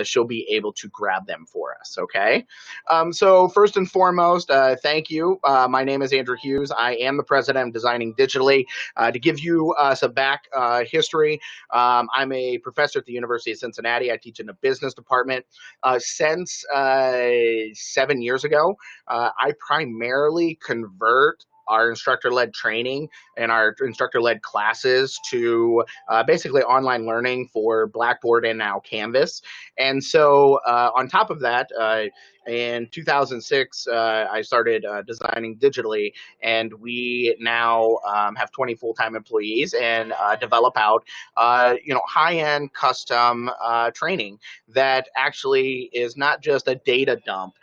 she'll be able to grab them for us, okay? So first and foremost, thank you. My name is Andrew Hughes. I am the president of Designing Digitally. To give you some back history, I'm a professor at the University of Cincinnati. I teach in the business department. Since 7 years ago, I primarily convert our instructor-led training and our instructor-led classes to basically online learning for Blackboard and now Canvas. And so on top of that, in 2006, I started Designing Digitally, and we now have 20 full-time employees and develop out, high-end custom training that actually is not just a data dump,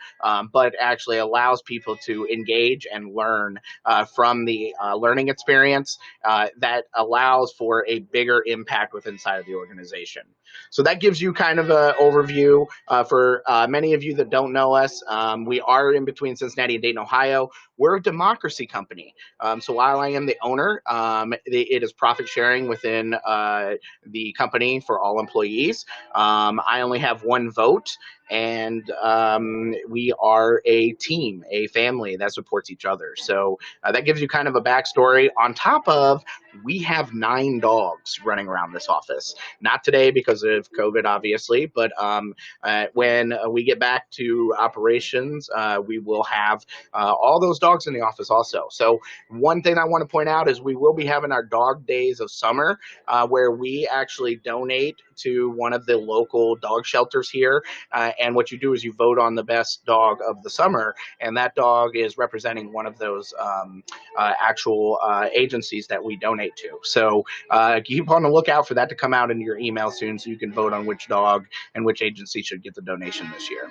but actually allows people to engage and learn from the learning experience that allows for a bigger impact within inside of the organization. So that gives you kind of an overview. For many of you that don't know us, we are in between Cincinnati and Dayton, Ohio. We're a democracy company. So while I am the owner, it is profit sharing within the company for all employees. I only have one vote, and we are a team, a family that supports each other. So that gives you kind of a backstory. On top of, we have 9 dogs running around this office. Not today because of COVID, obviously, but when we get back to operations, we will have all those dogs in the office also. So one thing I want to point out is we will be having our dog days of summer where we actually donate to one of the local dog shelters here. And what you do is you vote on the best dog of the summer, and that dog is representing one of those actual agencies that we donate to. So keep on the lookout for that to come out into your email soon so you can vote on which dog and which agency should get the donation this year.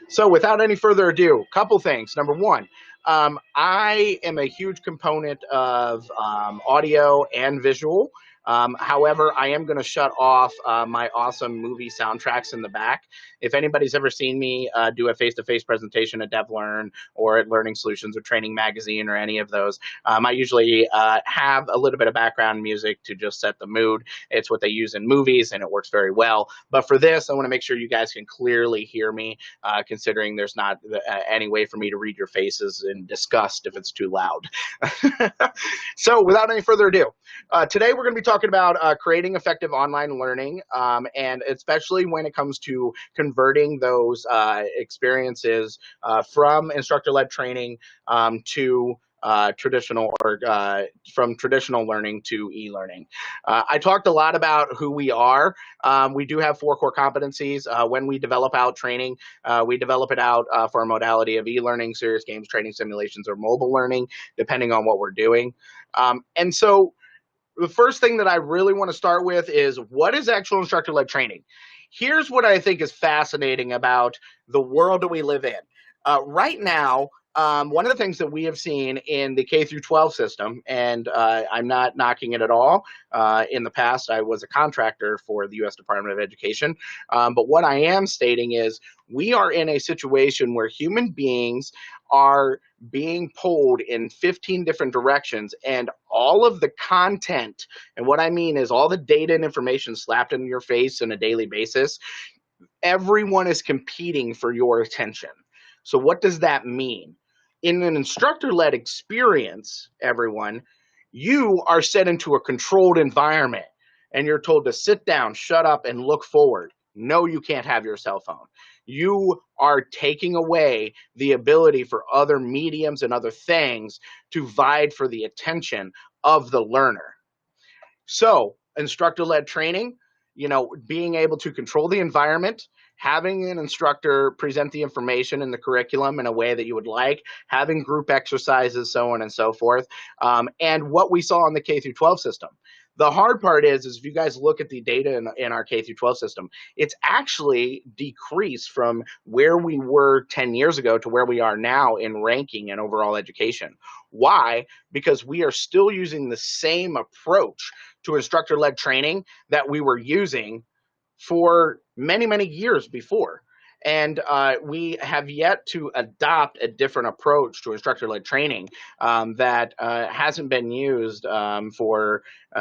So without any further ado, a couple things. Number one, I am a huge component of audio and visual. However, I am going to shut off my awesome movie soundtracks in the back. If anybody's ever seen me do a face-to-face presentation at DevLearn or at Learning Solutions or Training Magazine or any of those, I usually have a little bit of background music to just set the mood. It's what they use in movies, and it works very well. But for this, I want to make sure you guys can clearly hear me, considering there's not any way for me to read your faces in disgust if it's too loud. So without any further ado, today we're going to be talking about creating effective online learning, and especially when it comes to converting those experiences from instructor-led training to traditional from traditional learning to e-learning. I talked a lot about who we are. We do have 4 core competencies. When we develop out training, we develop it out for a modality of e-learning, serious games, training simulations, or mobile learning, depending on what we're doing. And so the first thing that I really want to start with is, what is actual instructor-led training? Here's what I think is fascinating about the world that we live in. Right now, one of the things that we have seen in the K through 12 system, and I'm not knocking it at all. In the past, I was a contractor for the U.S. Department of Education. But what I am stating is we are in a situation where human beings are being pulled in 15 different directions, and all of the content, and what I mean is all the data and information slapped in your face on a daily basis, everyone is competing for your attention. So what does that mean? In an instructor-led experience, everyone, you are set into a controlled environment, and you're told to sit down, shut up, and look forward. No, you can't have your cell phone. You are taking away the ability for other mediums and other things to vie for the attention of the learner. So, instructor-led training, being able to control the environment, having an instructor present the information in the curriculum in a way that you would like, having group exercises, so on and so forth, and what we saw in the K through 12 system. The hard part is if you guys look at the data in our K through 12 system, it's actually decreased from where we were 10 years ago to where we are now in ranking and overall education. Why? Because we are still using the same approach to instructor-led training that we were using for many, many years before. And we have yet to adopt a different approach to instructor-led training that hasn't been used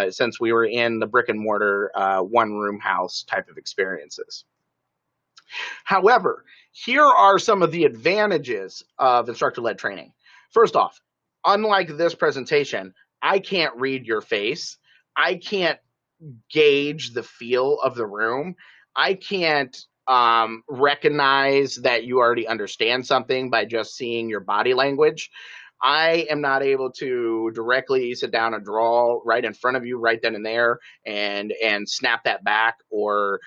since we were in the brick and mortar one-room house type of experiences. However, here are some of the advantages of instructor-led training. First off, unlike this presentation, I can't read your face. I can't gauge the feel of the room. I can't recognize that you already understand something by just seeing your body language. I am not able to directly sit down and draw right in front of you right then and there and snap that back or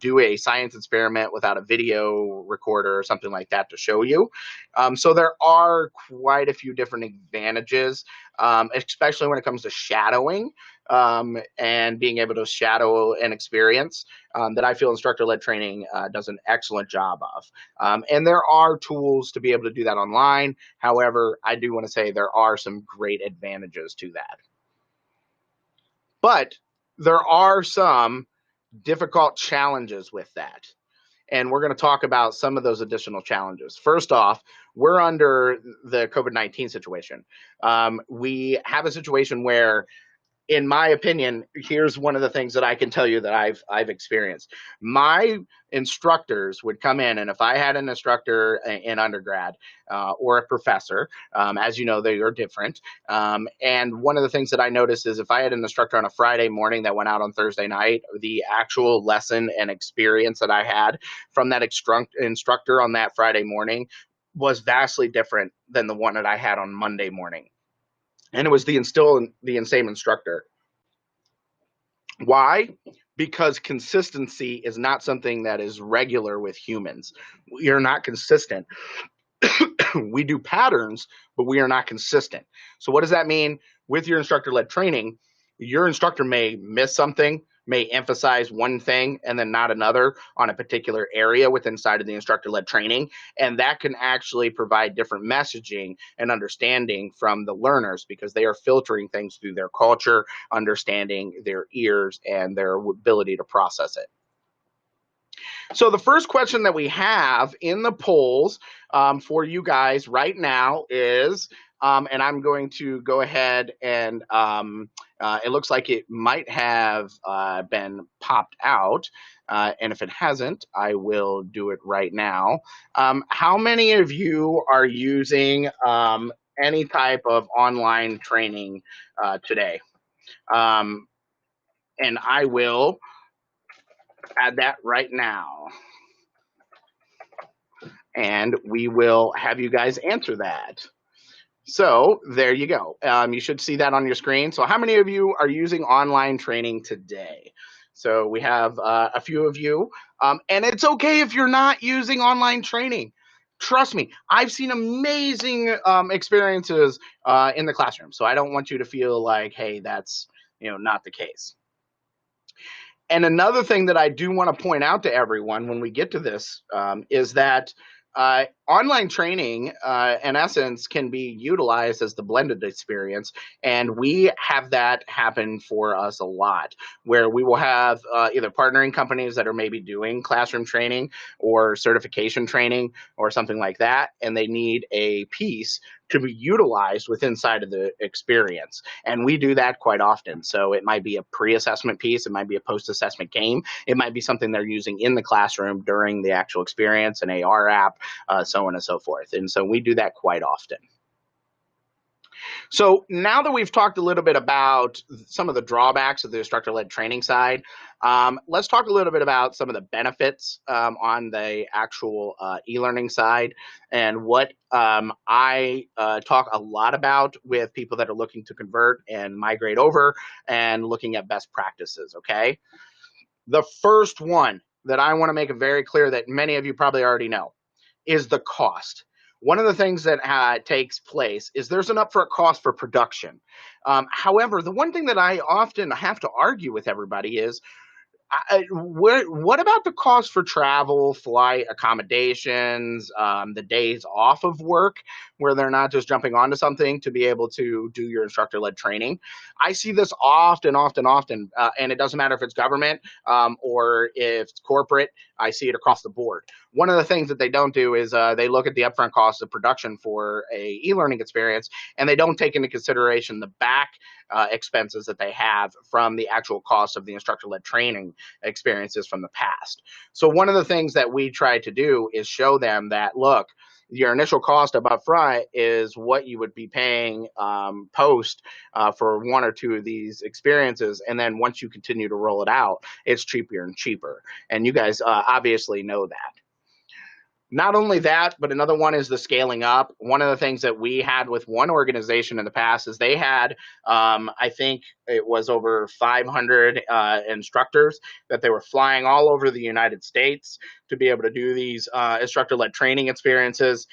do a science experiment without a video recorder or something like that to show you. So there are quite a few different advantages, especially when it comes to shadowing and being able to shadow an experience that I feel instructor-led training does an excellent job of. And there are tools to be able to do that online. However, I do want to say there are some great advantages to that. But there are some difficult challenges with that. And we're going to talk about some of those additional challenges. First off, we're under the COVID-19 situation. We have a situation where, in my opinion, here's one of the things that I can tell you that I've experienced. My instructors would come in, and if I had an instructor in undergrad or a professor, as you know, they are different. And one of the things that I noticed is if I had an instructor on a Friday morning that went out on Thursday night, the actual lesson and experience that I had from that instructor on that Friday morning was vastly different than the one that I had on Monday morning. And it was the same instructor. Why? Because consistency is not something that is regular with humans. We are not consistent. We do patterns, but we are not consistent. So what does that mean? With your instructor-led training, your instructor may miss something, may emphasize one thing and then not another on a particular area within inside of the instructor-led training. And that can actually provide different messaging and understanding from the learners because they are filtering things through their culture, understanding their ears, and their ability to process it. So the first question that we have in the polls for you guys right now is, and I'm going to go ahead and it looks like it might have been popped out. And if it hasn't, I will do it right now. How many of you are using any type of online training today? And I will add that right now. And we will have you guys answer that. So there you go. You should see that on your screen. So how many of you are using online training today? So we have a few of you. And it's okay if you're not using online training. Trust me, I've seen amazing experiences in the classroom. So I don't want you to feel like, hey, that's not the case. And another thing that I do want to point out to everyone when we get to this is that online training, in essence, can be utilized as the blended experience. And we have that happen for us a lot, where we will have either partnering companies that are maybe doing classroom training or certification training or something like that, and they need a piece to be utilized within inside of the experience. And we do that quite often. So it might be a pre-assessment piece, it might be a post-assessment game, it might be something they're using in the classroom during the actual experience, an AR app, so on and so forth. And so we do that quite often. So now that we've talked a little bit about some of the drawbacks of the instructor-led training side, let's talk a little bit about some of the benefits on the actual e-learning side and what I talk a lot about with people that are looking to convert and migrate over and looking at best practices, okay? The first one that I want to make it very clear that many of you probably already know is the cost. One of the things that takes place is there's an upfront cost for production. However, the one thing that I often have to argue with everybody is, what about the cost for travel, flight, accommodations, the days off of work where they're not just jumping onto something to be able to do your instructor-led training? I see this often, and it doesn't matter if it's government or if it's corporate. I see it across the board. One of the things that they don't do is they look at the upfront cost of production for a e-learning experience, and they don't take into consideration the back expenses that they have from the actual cost of the instructor-led training experiences from the past. So one of the things that we try to do is show them that, look, your initial cost up front is what you would be paying post for one or two of these experiences. And then once you continue to roll it out, it's cheaper and cheaper. And you guys obviously know that. Not only that, but another one is the scaling up. One of the things that we had with one organization in the past is they had, I think it was over 500 instructors that they were flying all over the United States to be able to do these instructor-led training experiences.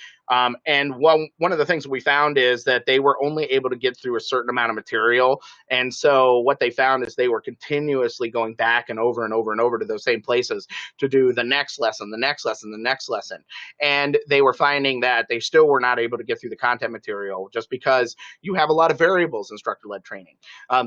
And one of the things that we found is that they were only able to get through a certain amount of material. And so what they found is they were continuously going back and over and over and over to those same places to do the next lesson, the next lesson, the next lesson. And they were finding that they still were not able to get through the content material just because you have a lot of variables in instructor-led training.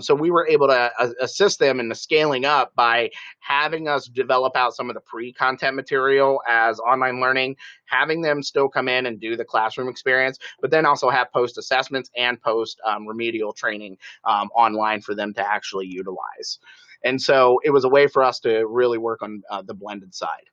So we were able to assist them in the scaling up by having us develop out some of the pre-content material as online learning, having them still come in and do the classroom experience, but then also have post assessments and post remedial training online for them to actually utilize. And so it was a way for us to really work on the blended side.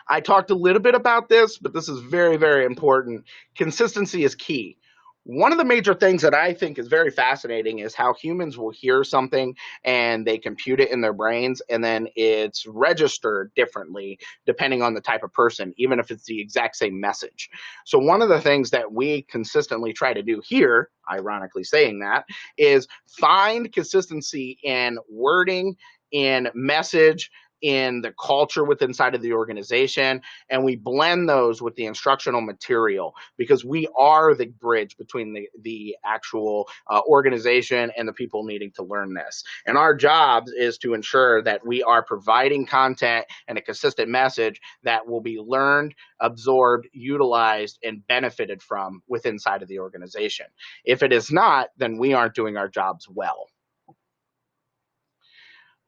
I talked a little bit about this, but this is very, very important. Consistency is key. One of the major things that I think is very fascinating is how humans will hear something and they compute it in their brains, and then it's registered differently depending on the type of person, even if it's the exact same message. So one of the things that we consistently try to do here, ironically saying that, is find consistency in wording, in message, in the culture within inside of the organization, and we blend those with the instructional material because we are the bridge between the actual organization and the people needing to learn this. And our job is to ensure that we are providing content and a consistent message that will be learned, absorbed, utilized, and benefited from within inside of the organization. If it is not, then we aren't doing our jobs well.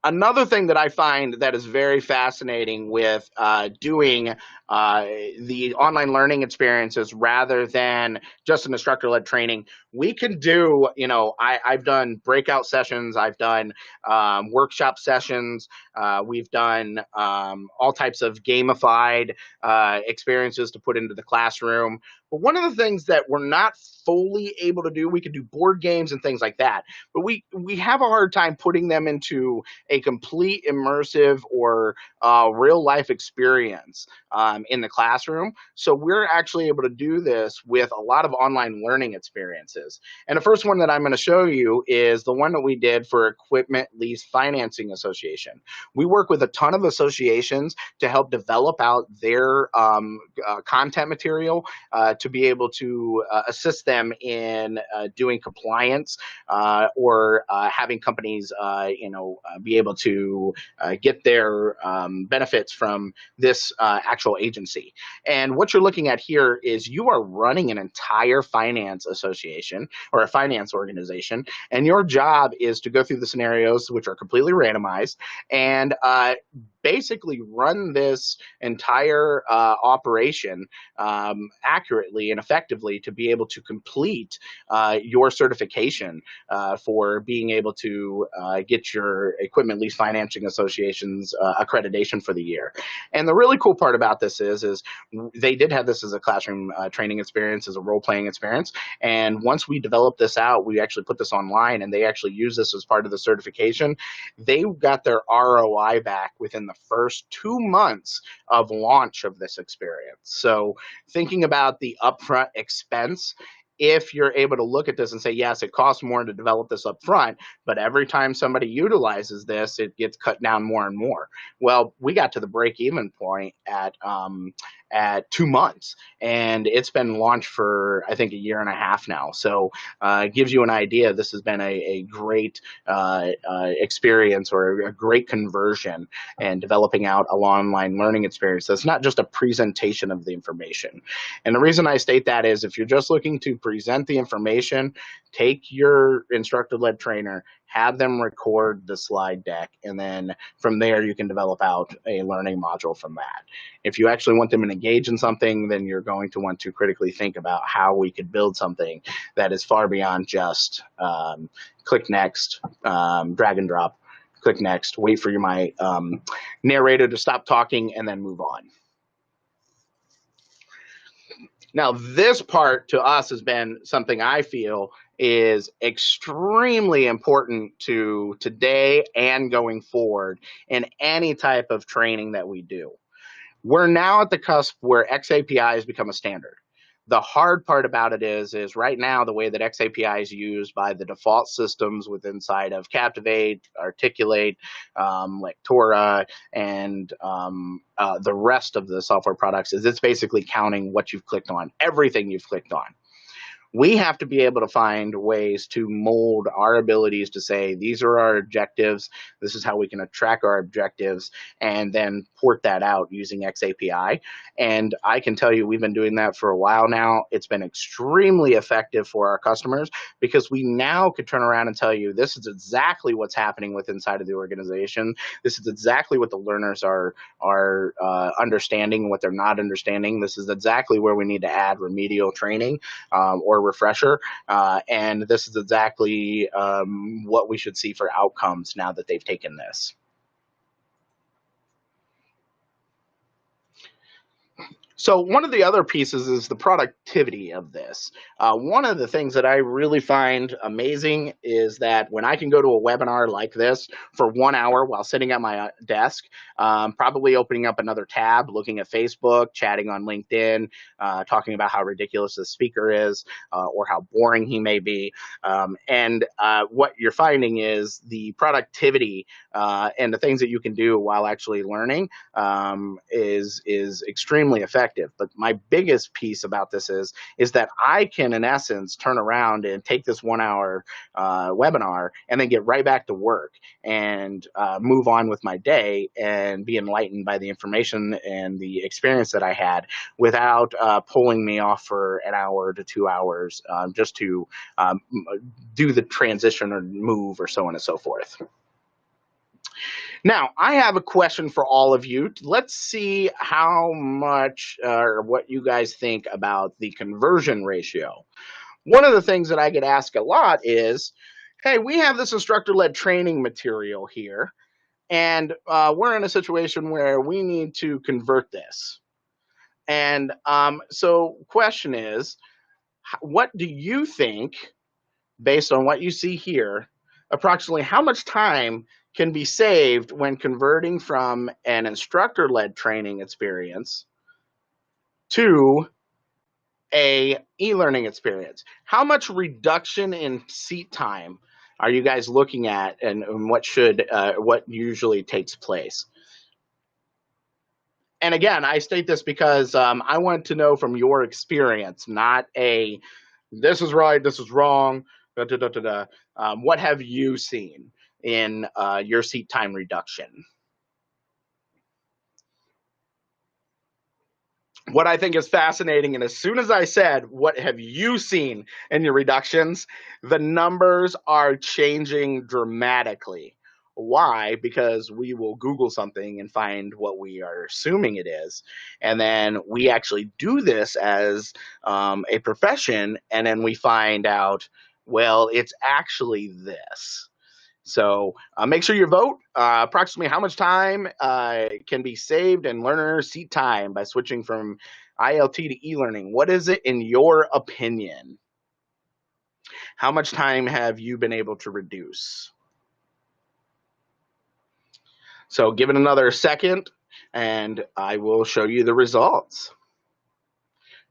Another thing that I find that is very fascinating with doing the online learning experiences rather than just an instructor-led training, we can do, I've done breakout sessions, I've done workshop sessions, we've done all types of gamified experiences to put into the classroom. But one of the things that we're not fully able to do, we could do board games and things like that, but we have a hard time putting them into a complete immersive or real life experience in the classroom. So we're actually able to do this with a lot of online learning experiences. And the first one that I'm going to show you is the one that we did for Equipment Lease Financing Association. We work with a ton of associations to help develop out their content material to be able to assist them in doing compliance or having companies, be able to get their benefits from this actual agency. And what you're looking at here is you are running an entire finance association or a finance organization, and your job is to go through the scenarios, which are completely randomized, and basically run this entire operation accurately and effectively to be able to complete your certification for being able to get your Equipment Lease Financing Association's accreditation for the year. And the really cool part about this is they did have this as a classroom training experience, as a role-playing experience. And once we developed this out, we actually put this online, and they actually use this as part of the certification. They got their ROI back within the first 2 months of launch of this experience. So thinking about the upfront expense, if you're able to look at this and say, yes, it costs more to develop this up front, but every time somebody utilizes this, it gets cut down more and more. Well, we got to the break-even point at 2 months, and it's been launched for, I think, 1.5 years now. So it gives you an idea. This has been a great experience or a great conversion and developing out an online learning experience that's not just a presentation of the information. And the reason I state that is if you're just looking to present the information, take your instructor-led trainer, have them record the slide deck, and then from there you can develop out a learning module from that. If you actually want them to engage in something, then you're going to want to critically think about how we could build something that is far beyond just click next, drag and drop, click next, wait for my narrator to stop talking, and then move on. Now, this part to us has been something I feel is extremely important to today and going forward in any type of training that we do. We're now at the cusp where XAPI has become a standard. The hard part about it is right now the way that XAPI is used by the default systems within inside of Captivate, Articulate, Lectora, and the rest of the software products is it's basically counting what you've clicked on, everything you've clicked on. We have to be able to find ways to mold our abilities to say, these are our objectives, this is how we can track our objectives, and then port that out using XAPI. And I can tell you, we've been doing that for a while now. It's been extremely effective for our customers because we now could turn around and tell you, this is exactly what's happening with inside of the organization. This is exactly what the learners are understanding, what they're not understanding. This is exactly where we need to add remedial training or refresher, and this is exactly what we should see for outcomes now that they've taken this. So one of the other pieces is the productivity of this. One of the things that I really find amazing is that when I can go to a webinar like this for 1 hour while sitting at my desk, probably opening up another tab, looking at Facebook, chatting on LinkedIn, talking about how ridiculous the speaker is or how boring he may be. And what you're finding is the productivity and the things that you can do while actually learning is extremely effective. But my biggest piece about this is that I can, in essence, turn around and take this 1 hour webinar and then get right back to work and move on with my day and be enlightened by the information and the experience that I had without pulling me off for an hour to 2 hours just to do the transition or move or so on and so forth. Now, I have a question for all of you. Let's see how much or what you guys think about the conversion ratio. One of the things that I get asked a lot is, hey, we have this instructor-led training material here, and we're in a situation where we need to convert this. And so question is, what do you think, based on what you see here, approximately how much time can be saved when converting from an instructor-led training experience to a e-learning experience? How much reduction in seat time are you guys looking at, and what usually takes place? And again, I state this because I want to know from your experience, not a this is right, this is wrong, da, da, da, da, da. What have you seen in your seat time reduction? What I think is fascinating, and as soon as I said, what have you seen in your reductions, the numbers are changing dramatically. Why? Because we will Google something and find what we are assuming it is. And then we actually do this as a profession, and then we find out, well, it's actually this. So make sure you vote. Approximately how much time can be saved in learner seat time by switching from ILT to e-learning? What is it in your opinion? How much time have you been able to reduce? So give it another second and I will show you the results.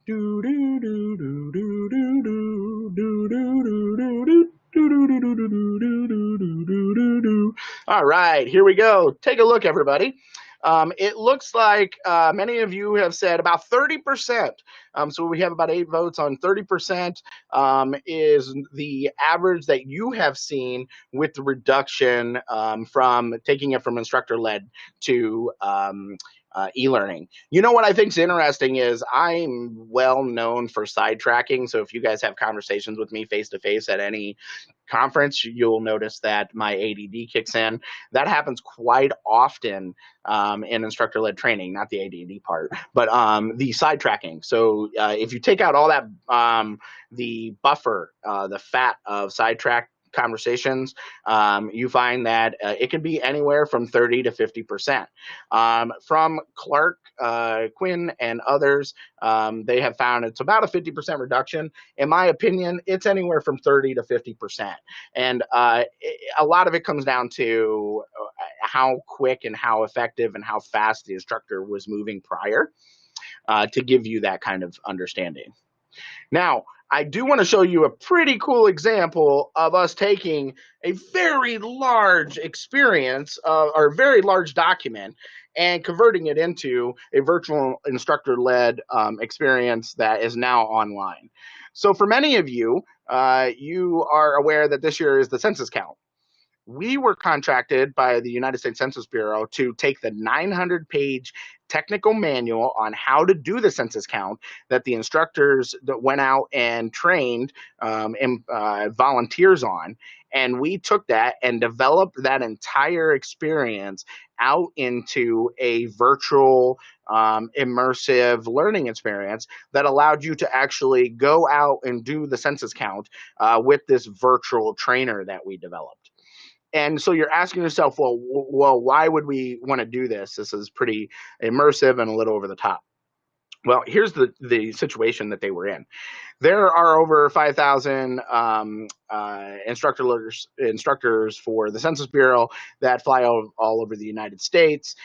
Do, do, do, do, do, do, do, do, do, do, do. All right, here we go. Take a look, everybody. It looks like many of you have said about 30%. So we have about 8 votes on 30% is the average that you have seen with the reduction from taking it from instructor-led to e-learning. You know what I think is interesting is I'm well known for sidetracking. So if you guys have conversations with me face to face at any conference, you'll notice that my ADD kicks in. That happens quite often in instructor-led training, not the ADD part, but the sidetracking. So if you take out all that, the buffer, the fat of sidetrack conversations, you find that it can be anywhere from 30 to 50%. From Clark, Quinn, and others, they have found it's about a 50% reduction. In my opinion, it's anywhere from 30 to 50%. And a lot of it comes down to how quick and how effective and how fast the instructor was moving prior to give you that kind of understanding. Now, I do want to show you a pretty cool example of us taking a very large experience or a very large document and converting it into a virtual instructor-led experience that is now online. So for many of you, you are aware that this year is the census count. We were contracted by the United States Census Bureau to take the 900-page technical manual on how to do the census count that the instructors that went out and trained volunteers on. And we took that and developed that entire experience out into a virtual immersive learning experience that allowed you to actually go out and do the census count with this virtual trainer that we developed. And so you're asking yourself, well, why would we want to do this? This is pretty immersive and a little over the top. Well, here's the situation that they were in. There are over 5,000 instructors for the Census Bureau that fly all over the United States.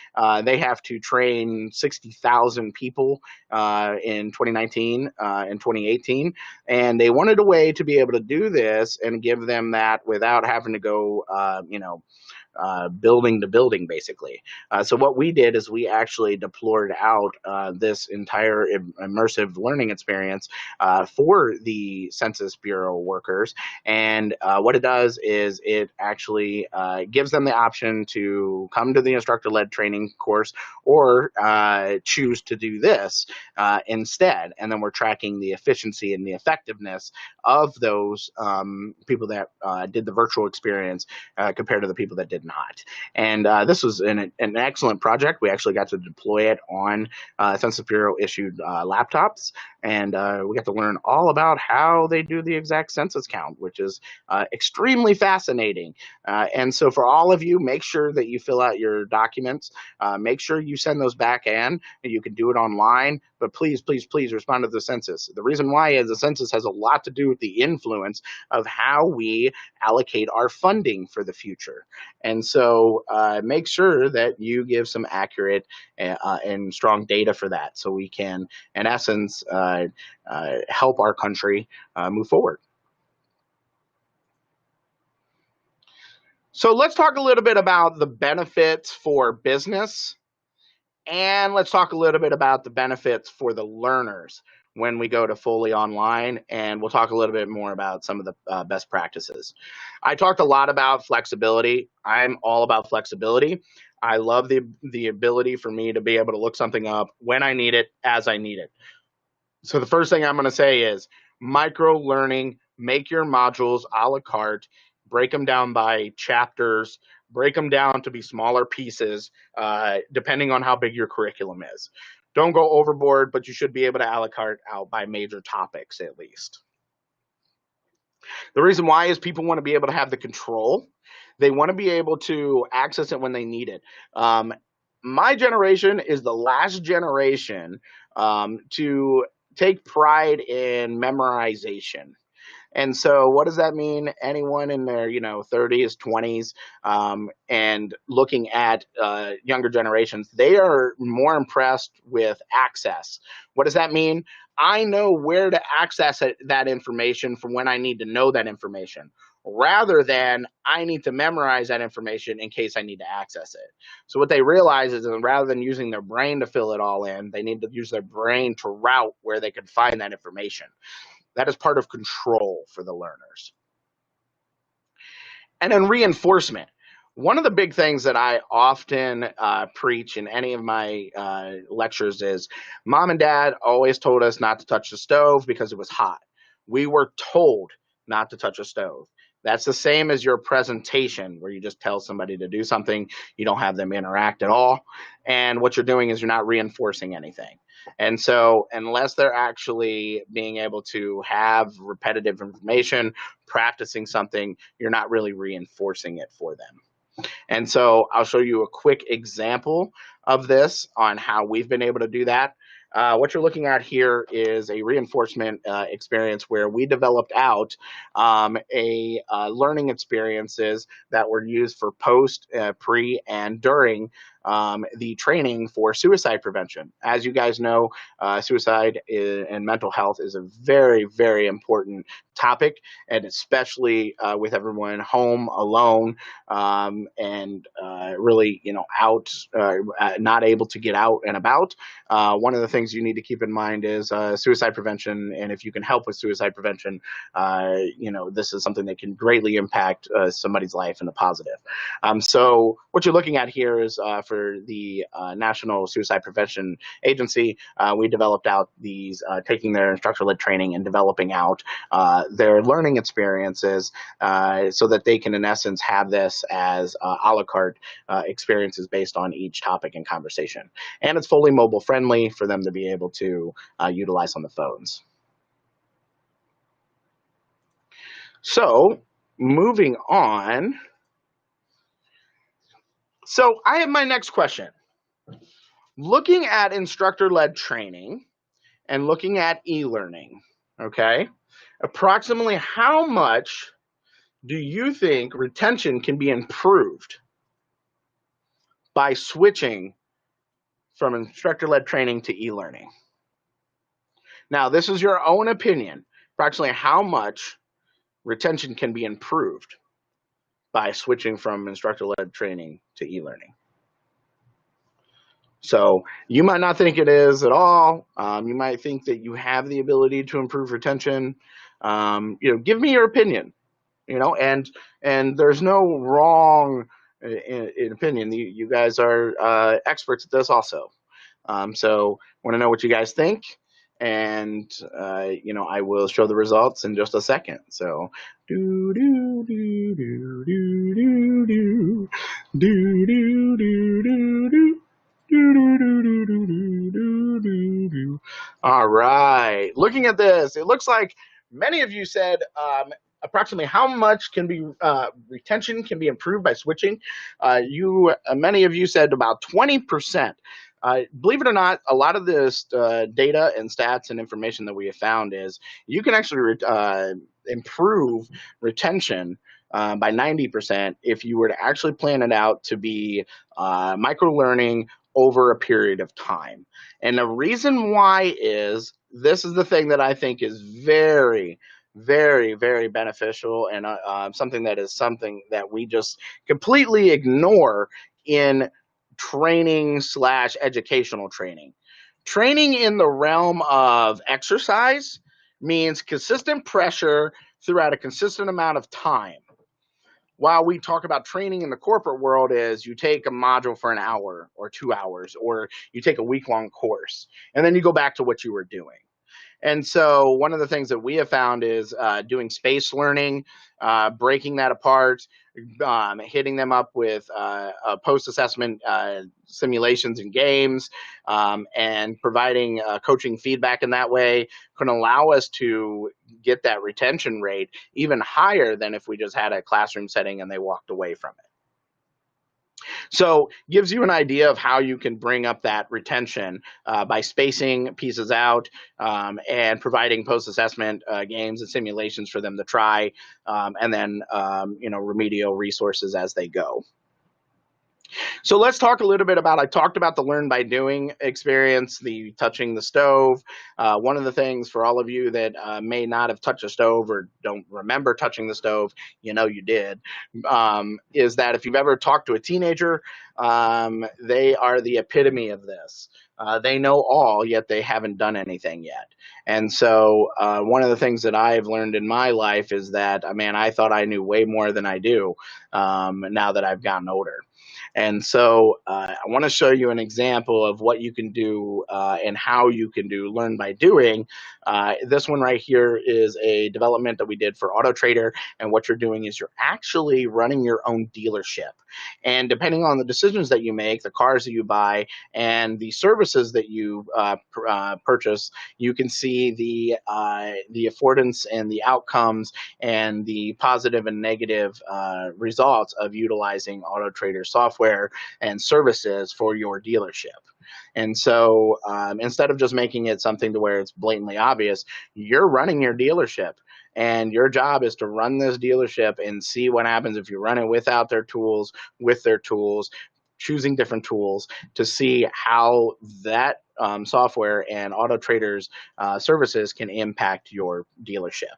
They have to train 60,000 people in 2019 and 2018. And they wanted a way to be able to do this and give them that without having to go, building to building, basically. So what we did is we actually deployed out this entire immersive learning experience for the Census Bureau workers. And what it does is it actually gives them the option to come to the instructor-led training course or choose to do this instead. And then we're tracking the efficiency and the effectiveness of those people that did the virtual experience compared to the people that did not. And this was an excellent project. We actually got to deploy it on Census Bureau issued laptops, and we got to learn all about how they do the exact census count, which is extremely fascinating. And so for all of you, make sure that you fill out your documents. Make sure you send those back in. You can do it online, but please, please, please respond to the census. The reason why is the census has a lot to do with the influence of how we allocate our funding for the future. And so make sure that you give some accurate and strong data for that so we can, in essence, help our country move forward. So let's talk a little bit about the benefits for business, and let's talk a little bit about the benefits for the learners when we go to fully online, and we'll talk a little bit more about some of the best practices. I talked a lot about flexibility. I'm all about flexibility. I love the ability for me to be able to look something up when I need it, as I need it. So the first thing I'm going to say is micro learning, make your modules a la carte, break them down by chapters, break them down to be smaller pieces, depending on how big your curriculum is. Don't go overboard, but you should be able to a la carte out by major topics at least. The reason why is people want to be able to have the control. They want to be able to access it when they need it. My generation is the last generation to take pride in memorization. And so what does that mean? Anyone in their 30s, 20s, and looking at younger generations, they are more impressed with access. What does that mean? I know where to access that information from when I need to know that information, rather than I need to memorize that information in case I need to access it. So what they realize is that rather than using their brain to fill it all in, they need to use their brain to route where they can find that information. That is part of control for the learners. And then reinforcement. One of the big things that I often preach in any of my lectures is mom and dad always told us not to touch the stove because it was hot. We were told not to touch a stove. That's the same as your presentation where you just tell somebody to do something, you don't have them interact at all. And what you're doing is you're not reinforcing anything. And so, unless they're actually being able to have repetitive information, practicing something, you're not really reinforcing it for them. And so I'll show you a quick example of this on how we've been able to do that. What you're looking at here is a reinforcement experience where we developed out learning experiences that were used for post, pre, and during the training for suicide prevention. As you guys know, suicide and mental health is a very, very important topic, and especially with everyone home alone and really, out, not able to get out and about. One of the things you need to keep in mind is suicide prevention, and if you can help with suicide prevention, this is something that can greatly impact somebody's life in a positive. So what you're looking at here is for the National Suicide Prevention Agency, we developed out these, taking their instructor-led training and developing out their learning experiences so that they can, in essence, have this as a la carte experiences based on each topic and conversation. And it's fully mobile friendly for them to be able to utilize on the phones. So moving on. So I have my next question. Looking at instructor-led training and looking at e-learning, okay, approximately how much do you think retention can be improved by switching from instructor-led training to e-learning? Now, this is your own opinion. Approximately how much retention can be improved by switching from instructor-led training to e-learning? So you might not think it is at all. You might think that you have the ability to improve retention. Give me your opinion. And there's no wrong in opinion. You guys are experts at this also. So want to know what you guys think, and I will show the results in just a second. So do do do do do do do do do do do do. All right. Looking at this, it looks like many of you said approximately how much can be retention can be improved by switching. Many of you said about 20%. Believe it or not, a lot of this data and stats and information that we have found is you can actually improve retention by 90% if you were to actually plan it out to be micro learning over a period of time. And the reason why is this is the thing that I think is very, very, very beneficial, and something that we just completely ignore in training / educational training. Training in the realm of exercise means consistent pressure throughout a consistent amount of time. While we talk about training in the corporate world is you take a module for an hour or 2 hours, or you take a week-long course, and then you go back to what you were doing. And so one of the things that we have found is doing space learning, breaking that apart, hitting them up with post-assessment simulations and games, and providing coaching feedback in that way can allow us to get that retention rate even higher than if we just had a classroom setting and they walked away from it. So gives you an idea of how you can bring up that retention by spacing pieces out and providing post-assessment games and simulations for them to try, and then remedial resources as they go. So let's talk a little bit about, I talked about the learn by doing experience, the touching the stove. One of the things for all of you that may not have touched a stove or don't remember touching the stove, you did, is that if you've ever talked to a teenager, they are the epitome of this. They know all, yet they haven't done anything yet. And so one of the things that I've learned in my life is that, man, I thought I knew way more than I do now that I've gotten older. And so I want to show you an example of what you can do and how you can do learn by doing. This one right here is a development that we did for Auto Trader. And what you're doing is you're actually running your own dealership. And depending on the decisions that you make, the cars that you buy, and the services that you purchase, you can see the affordance and the outcomes and the positive and negative results of utilizing Auto Trader software and services for your dealership. And so instead of just making it something to where it's blatantly obvious, you're running your dealership. And your job is to run this dealership and see what happens if you run it without their tools, with their tools, choosing different tools to see how that software and Auto Trader's services can impact your dealership.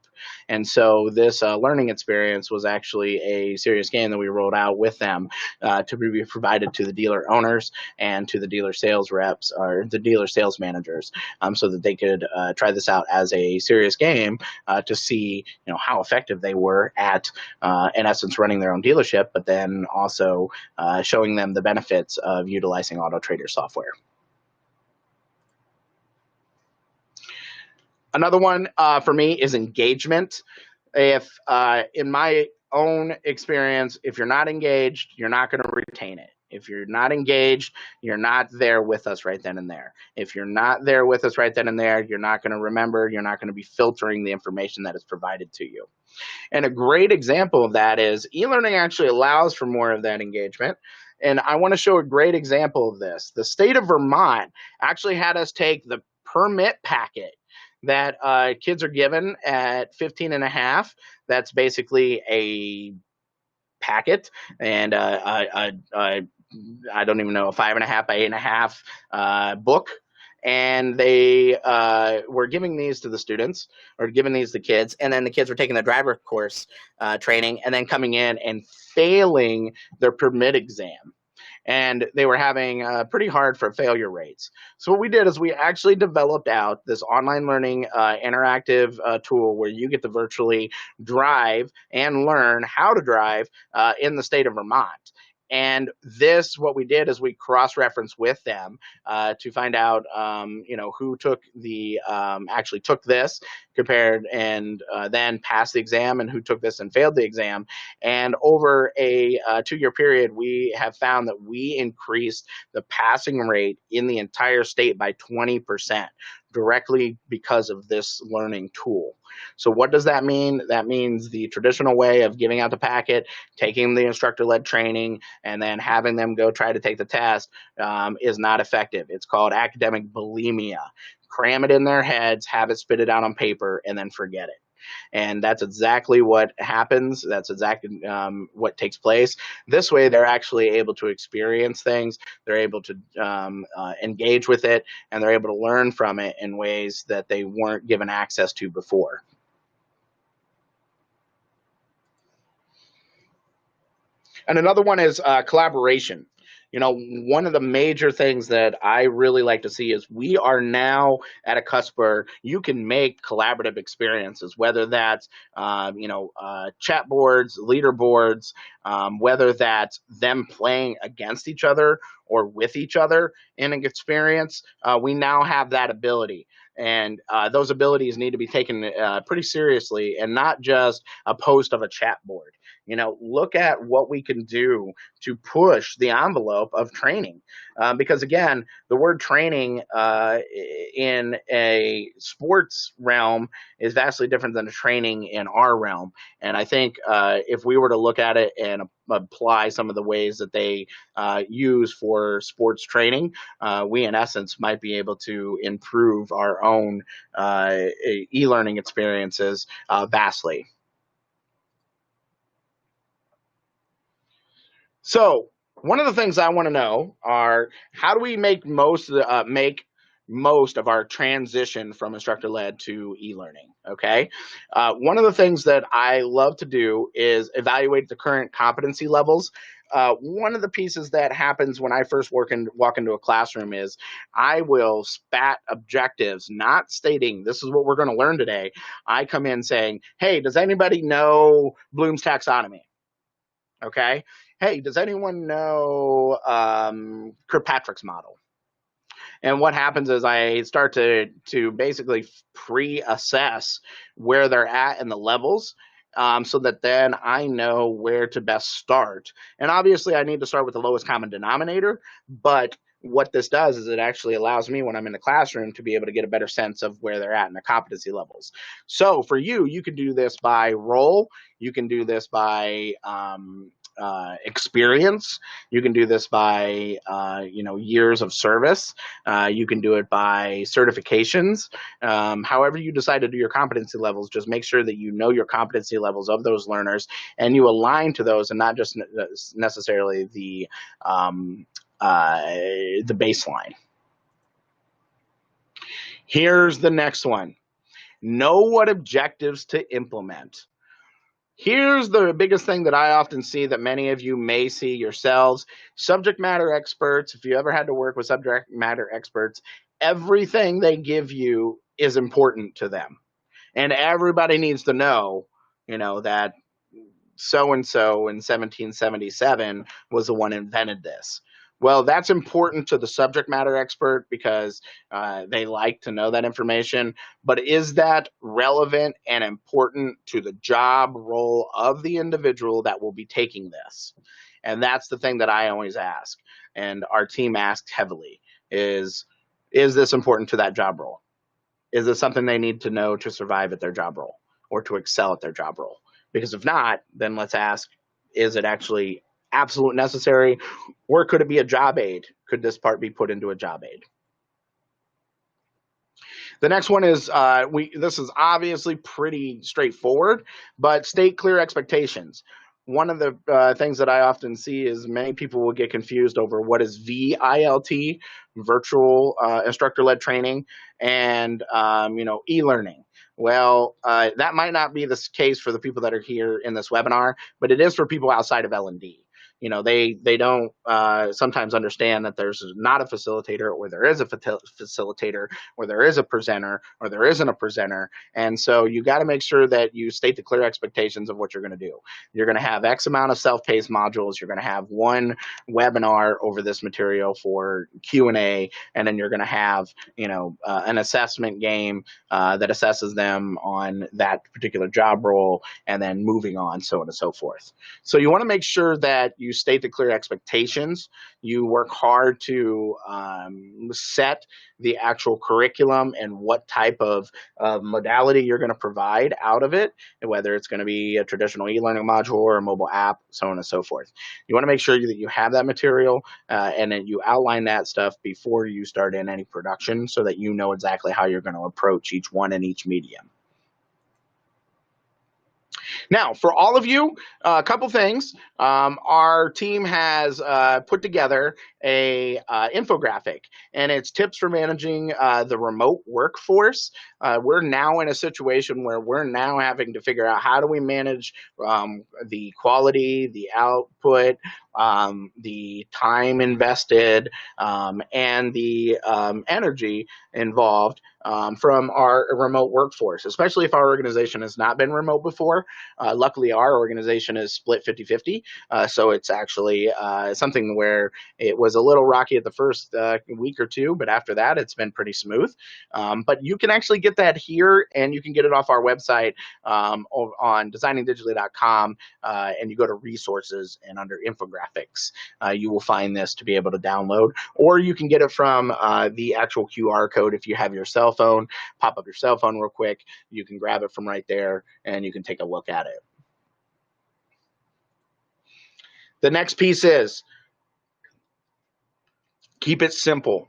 And so this learning experience was actually a serious game that we rolled out with them to be provided to the dealer owners and to the dealer sales reps or the dealer sales managers so that they could try this out as a serious game to see how effective they were at, in essence, running their own dealership, but then also showing them the benefits of utilizing Auto Trader software. Another one for me is engagement. If in my own experience, if you're not engaged, you're not going to retain it. If you're not engaged, you're not there with us right then and there. If you're not there with us right then and there, you're not going to remember, you're not going to be filtering the information that is provided to you. And a great example of that is e-learning actually allows for more of that engagement. And I want to show a great example of this. The state of Vermont actually had us take the permit packet that kids are given at 15 and a half. That's basically a packet and I don't even know, a 5.5 by 8.5 book. And they were giving these to the students or giving these to kids. And then the kids were taking the driver course training and then coming in and failing their permit exam. And they were having pretty hard for failure rates. So what we did is we actually developed out this online learning interactive tool where you get to virtually drive and learn how to drive in the state of Vermont. And this, what we did is we cross-referenced with them to find out, who took the actually took this compared and then passed the exam, and who took this and failed the exam. And over a 2-year period, we have found that we increased the passing rate in the entire state by 20%. Directly because of this learning tool. So what does that mean? That means the traditional way of giving out the packet, taking the instructor-led training, and then having them go try to take the test is not effective. It's called academic bulimia. Cram it in their heads, have it spit it out on paper, and then forget it. And that's exactly what happens. That's exactly what takes place. This way, they're actually able to experience things. They're able to engage with it, and they're able to learn from it in ways that they weren't given access to before. And another one is collaboration. One of the major things that I really like to see is we are now at a cusp where you can make collaborative experiences, whether that's, chat boards, leaderboards, whether that's them playing against each other or with each other in an experience. We now have that ability. And those abilities need to be taken pretty seriously and not just a post of a chat board. Look at what we can do to push the envelope of training. Because again, the word training in a sports realm is vastly different than a training in our realm. And I think if we were to look at it and apply some of the ways that they use for sports training, we in essence might be able to improve our own e-learning experiences vastly. So one of the things I want to know are how do we make most of our transition from instructor-led to e-learning, okay? One of the things that I love to do is evaluate the current competency levels one of the pieces that happens when I first walk into a classroom is I will spat objectives, not stating this is what we're going to learn today. I come in saying, hey, does anybody know Bloom's taxonomy? Okay. Hey, does anyone know Kirkpatrick's model? And what happens is I start to basically pre-assess where they're at in the levels, so that then I know where to best start. And obviously, I need to start with the lowest common denominator. But what this does is it actually allows me, when I'm in the classroom, to be able to get a better sense of where they're at in the competency levels. So for you, you can do this by role. You can do this by experience. You can do this by years of service. You can do it by certifications. However you decide to do your competency levels, just make sure that you know your competency levels of those learners and you align to those, and not just necessarily the baseline. Here's the next one. Know what objectives to implement. Here's the biggest thing that I often see that many of you may see yourselves. Subject matter experts, if you ever had to work with subject matter experts, everything they give you is important to them. And everybody needs to know, that so-and-so in 1777 was the one who invented this. Well, that's important to the subject matter expert because they like to know that information. But is that relevant and important to the job role of the individual that will be taking this? And that's the thing that I always ask. And our team asks heavily is this important to that job role? Is this something they need to know to survive at their job role or to excel at their job role? Because if not, then let's ask, is it actually absolute necessary, or could it be a job aid? Could this part be put into a job aid? The next one is, this is obviously pretty straightforward, but state clear expectations. One of the things that I often see is many people will get confused over what is VILT, virtual instructor-led training, and e-learning. Well, that might not be the case for the people that are here in this webinar, but it is for people outside of L&D. They don't sometimes understand that there's not a facilitator, or there is a facilitator, or there is a presenter, or there isn't a presenter. And so you got to make sure that you state the clear expectations of what you're going to do. You're going to have X amount of self-paced modules. You're going to have one webinar over this material for Q&A, and then you're going to have an assessment game that assesses them on that particular job role, and then moving on, so on and so forth. So you want to make sure that you state the clear expectations. You work hard to set the actual curriculum and what type of modality you're going to provide out of it, whether it's going to be a traditional e-learning module or a mobile app, so on and so forth. You want to make sure that you have that material and that you outline that stuff before you start in any production, so that you know exactly how you're going to approach each one in each medium. Now, for all of you, a couple things. Our team has put together a infographic, and it's tips for managing the remote workforce. We're now in a situation where we're now having to figure out, how do we manage the quality, the output, the time invested, and the energy involved from our remote workforce, especially if our organization has not been remote before. Luckily, our organization is split 50-50, so it's actually something where it was a little rocky at the first week or two, but after that, it's been pretty smooth. But you can actually get that here, and you can get it off our website on designingdigitally.com, and you go to resources, and under infographics, you will find this to be able to download, or you can get it from the actual QR code. If you have your cell phone, pop up your cell phone real quick, you can grab it from right there, and you can take a look at it. The next piece is keep it simple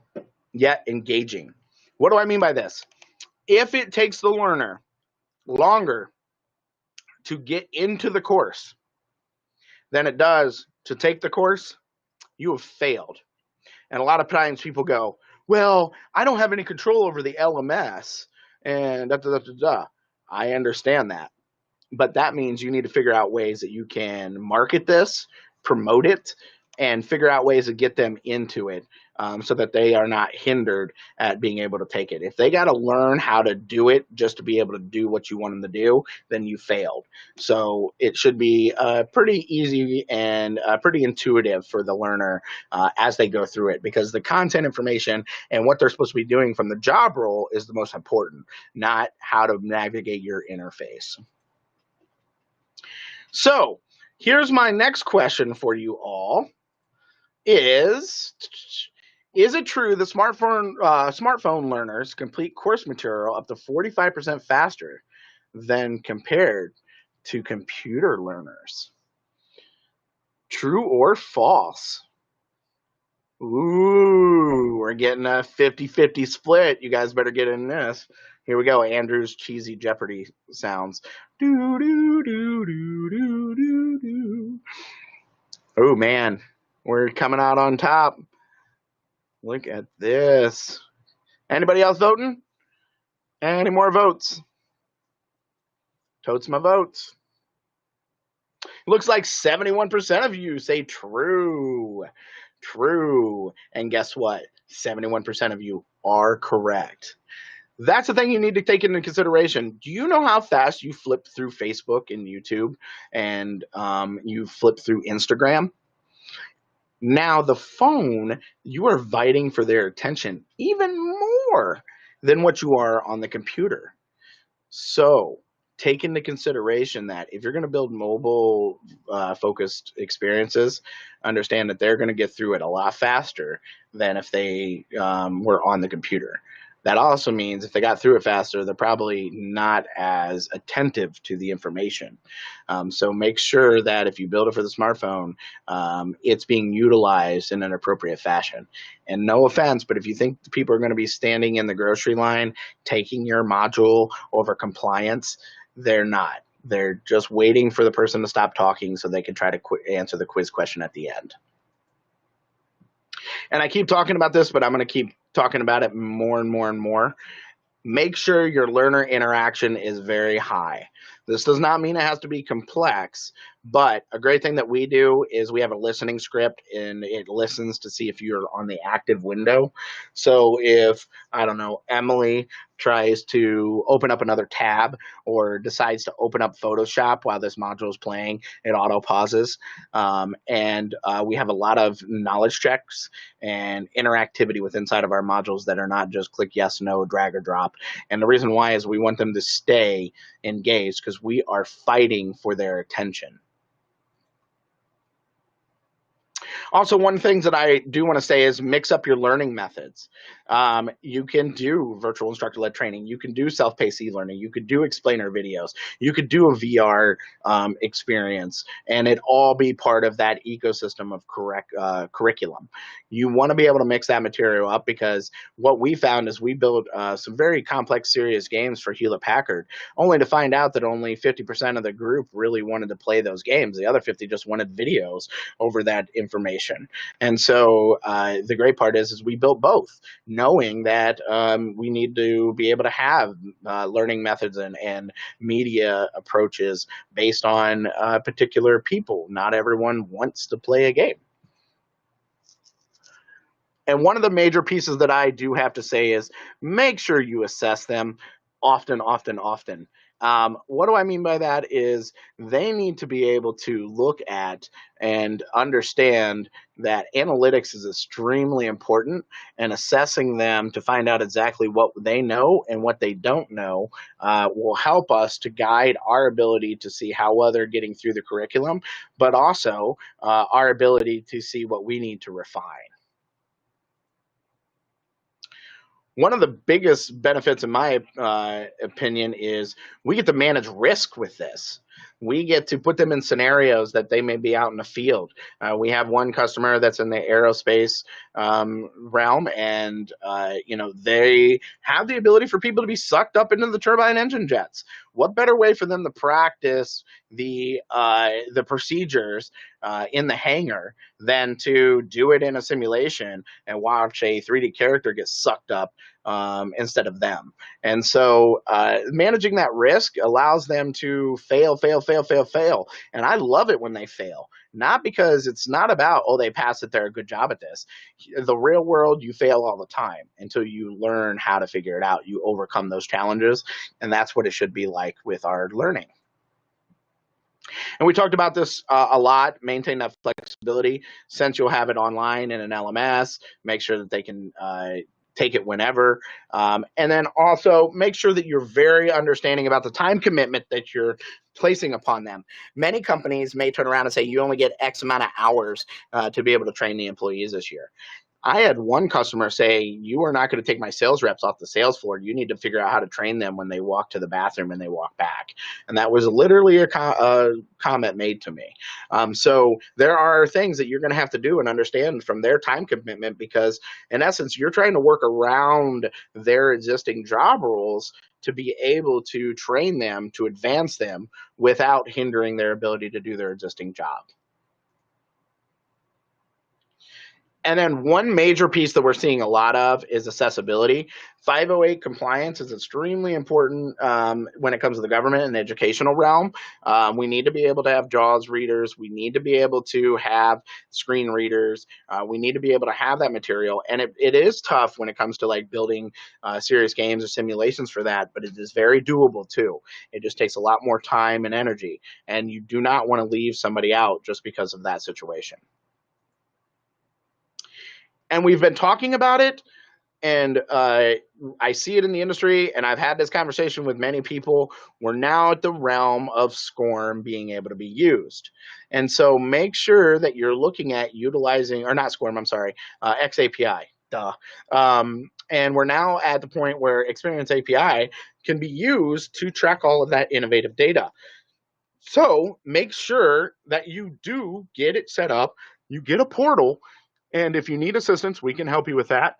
yet engaging. What do I mean by this? If it takes the learner longer to get into the course than it does to take the course, you have failed. And a lot of times people go, well, I don't have any control over the LMS, and I understand that. But that means you need to figure out ways that you can market this, promote it and figure out ways to get them into it, so that they are not hindered at being able to take it. If they got to learn how to do it just to be able to do what you want them to do, then you failed. So it should be pretty easy and pretty intuitive for the learner as they go through it, because the content information and what they're supposed to be doing from the job role is the most important, not how to navigate your interface. So here's my next question for you all. Is it true that smartphone learners complete course material up to 45% faster than compared to computer learners? True or false? Ooh, we're getting a 50-50 split. You guys better get in this. Here we go. Andrew's cheesy Jeopardy sounds. Do, do, do, do, do, do, do. Oh, man. We're coming out on top. Look at this. Anybody else voting? Any more votes? Totes my votes. Looks like 71% of you say true. True. And guess what? 71% of you are correct. That's the thing you need to take into consideration. Do you know how fast you flip through Facebook and YouTube and you flip through Instagram? Now, the phone, you are fighting for their attention even more than what you are on the computer. So take into consideration that if you're going to build mobile focused experiences, understand that they're going to get through it a lot faster than if they were on the computer. That also means if they got through it faster, they're probably not as attentive to the information. So make sure that if you build it for the smartphone, it's being utilized in an appropriate fashion. And no offense, but if you think people are going to be standing in the grocery line taking your module over compliance, they're not. They're just waiting for the person to stop talking so they can try to answer the quiz question at the end. And I keep talking about this, but I'm going to keep talking about it more and more and more. Make sure your learner interaction is very high. This does not mean it has to be complex, but a great thing that we do is we have a listening script, and it listens to see if you're on the active window. So if, I don't know, Emily tries to open up another tab or decides to open up Photoshop while this module is playing, it auto pauses. And we have a lot of knowledge checks and interactivity with inside of our modules that are not just click yes, no, drag or drop. And the reason why is we want them to stay engaged because we are fighting for their attention. Also, one thing that I do want to say is mix up your learning methods. You can do virtual instructor-led training. You can do self-paced e-learning. You could do explainer videos. You could do a VR experience, and it all be part of that ecosystem of curriculum. You want to be able to mix that material up because what we found is we built some very complex, serious games for Hewlett-Packard, only to find out that only 50% of the group really wanted to play those games. The other 50 just wanted videos over that information. And so the great part is we built both, knowing that we need to be able to have learning methods and media approaches based on particular people. Not everyone wants to play a game. And one of the major pieces that I do have to say is make sure you assess them often, often, often. What do I mean by that is they need to be able to look at and understand that analytics is extremely important, and assessing them to find out exactly what they know and what they don't know will help us to guide our ability to see how well they're getting through the curriculum, but also our ability to see what we need to refine. One of the biggest benefits, in my opinion, is we get to manage risk with this. We get to put them in scenarios that they may be out in the field. We have one customer that's in the aerospace realm, and they have the ability for people to be sucked up into the turbine engine jets. What better way for them to practice the procedures in the hangar than to do it in a simulation and watch a 3D character get sucked up instead of them. And so managing that risk allows them to fail. And I love it when they fail. not because it's not about, oh, they passed it, they're a good job at this. The real world, you fail all the time until you learn how to figure it out. You overcome those challenges, and that's what it should be like with our learning. And we talked about this a lot. Maintain that flexibility. Since you'll have it online in an LMS, make sure that they can take it whenever. And then also make sure that you're very understanding about the time commitment that you're placing upon them. Many companies may turn around and say you only get X amount of hours to be able to train the employees this year. I had one customer say, you are not going to take my sales reps off the sales floor. You need to figure out how to train them when they walk to the bathroom and they walk back. And that was literally a comment made to me. So there are things that you're going to have to do and understand from their time commitment, because in essence, you're trying to work around their existing job roles to be able to train them, to advance them without hindering their ability to do their existing job. And then one major piece that we're seeing a lot of is accessibility. 508 compliance is extremely important when it comes to the government and the educational realm. We need to be able to have JAWS readers. We need to be able to have screen readers. We need to be able to have that material. And it is tough when it comes to like building serious games or simulations for that, but it is very doable too. It just takes a lot more time and energy. And you do not want to leave somebody out just because of that situation. And we've been talking about it, and I see it in the industry, and I've had this conversation with many people. We're now at the realm of SCORM being able to be used. And so make sure that you're looking at utilizing, or not SCORM, I'm sorry, XAPI, duh. And we're now at the point where Experience API can be used to track all of that innovative data. So make sure that you do get it set up, you get a portal, and if you need assistance, we can help you with that.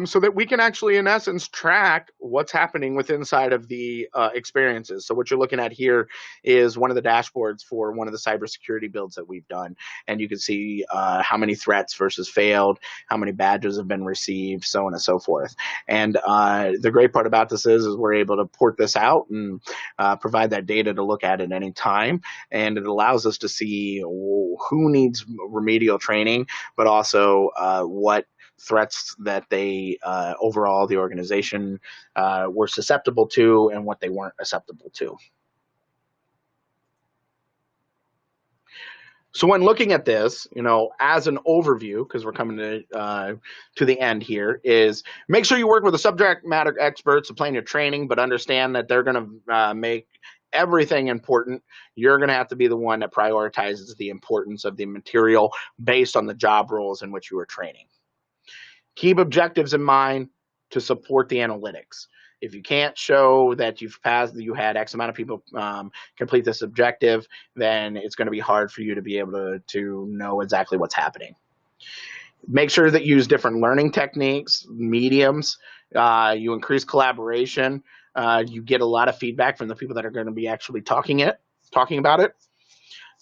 So that we can actually, in essence, track what's happening with inside of the experiences. So what you're looking at here is one of the dashboards for one of the cybersecurity builds that we've done. And you can see how many threats versus failed, how many badges have been received, so on and so forth. And the great part about this is we're able to port this out and provide that data to look at any time. And it allows us to see who needs remedial training, but also what threats that they overall the organization were susceptible to and what they weren't susceptible to. So when looking at this, as an overview, because we're coming to the end here, is make sure you work with a subject matter expert to plan your training, but understand that they're going to make everything important. You're going to have to be the one that prioritizes the importance of the material based on the job roles in which you are training. Keep objectives in mind to support the analytics. If you can't show that you've passed, you had X amount of people complete this objective, then it's going to be hard for you to be able to know exactly what's happening. Make sure that you use different learning techniques, mediums. You increase collaboration. You get a lot of feedback from the people that are going to be actually talking about it.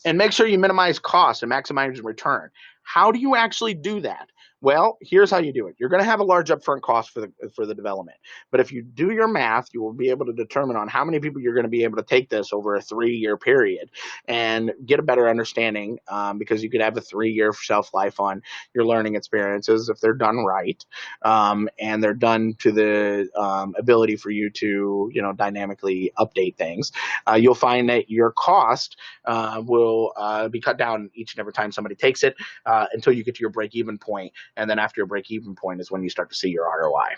And make sure you minimize cost and maximize return. How do you actually do that? Well, here's how you do it. You're going to have a large upfront cost for the development. But if you do your math, you will be able to determine on how many people you're going to be able to take this over a 3-year period and get a better understanding, because you could have a 3-year shelf life on your learning experiences if they're done right, and they're done to the ability for you to dynamically update things. You'll find that your cost will be cut down each and every time somebody takes it until you get to your break-even point. And then after your break-even point is when you start to see your ROI.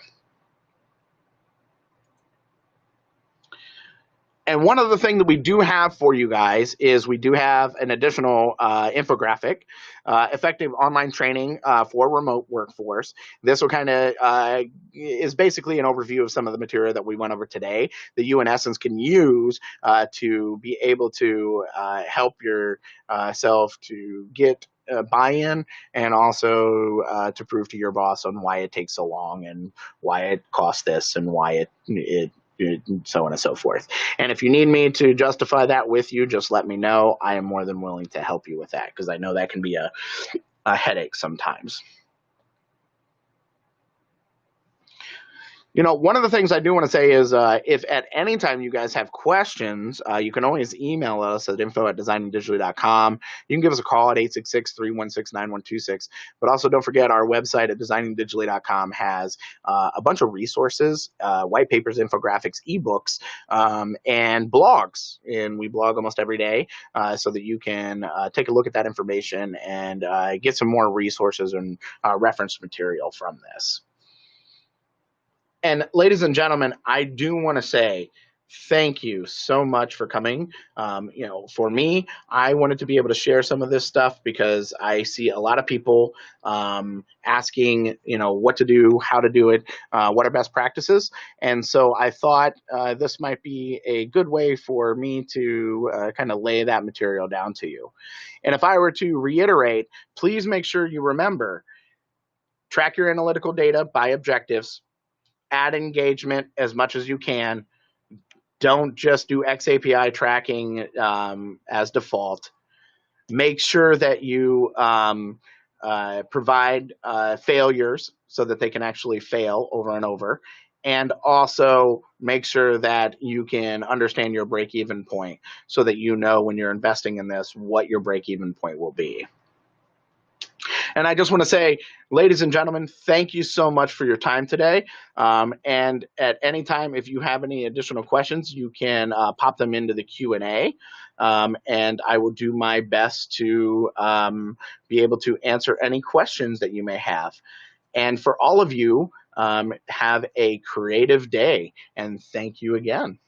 And one other thing that we do have for you guys is we do have an additional infographic, effective online training for remote workforce. This will kind of is basically an overview of some of the material that we went over today that you in essence can use to be able to help yourself to get buy-in, and also to prove to your boss on why it takes so long and why it costs this and why it so on and so forth. And if you need me to justify that with you, just let me know. I am more than willing to help you with that, because I know that can be a headache sometimes. One of the things I do want to say is if at any time you guys have questions, you can always email us at info@designingdigitally.com. You can give us a call at 866-316-9126. But also don't forget our website at designingdigitally.com has a bunch of resources, white papers, infographics, ebooks, and blogs. And we blog almost every day so that you can take a look at that information and get some more resources and reference material from this. And ladies and gentlemen, I do want to say thank you so much for coming. For me, I wanted to be able to share some of this stuff because I see a lot of people asking, what to do, how to do it, what are best practices. And so I thought this might be a good way for me to kind of lay that material down to you. And if I were to reiterate, please make sure you remember, track your analytical data by objectives, add engagement as much as you can. Don't just do XAPI tracking as default. Make sure that you provide failures so that they can actually fail over and over. And also make sure that you can understand your break-even point so that you know when you're investing in this what your break-even point will be. And I just want to say, ladies and gentlemen, thank you so much for your time today. And at any time, if you have any additional questions, you can pop them into the Q&A. And I will do my best to be able to answer any questions that you may have. And for all of you, have a creative day. And thank you again.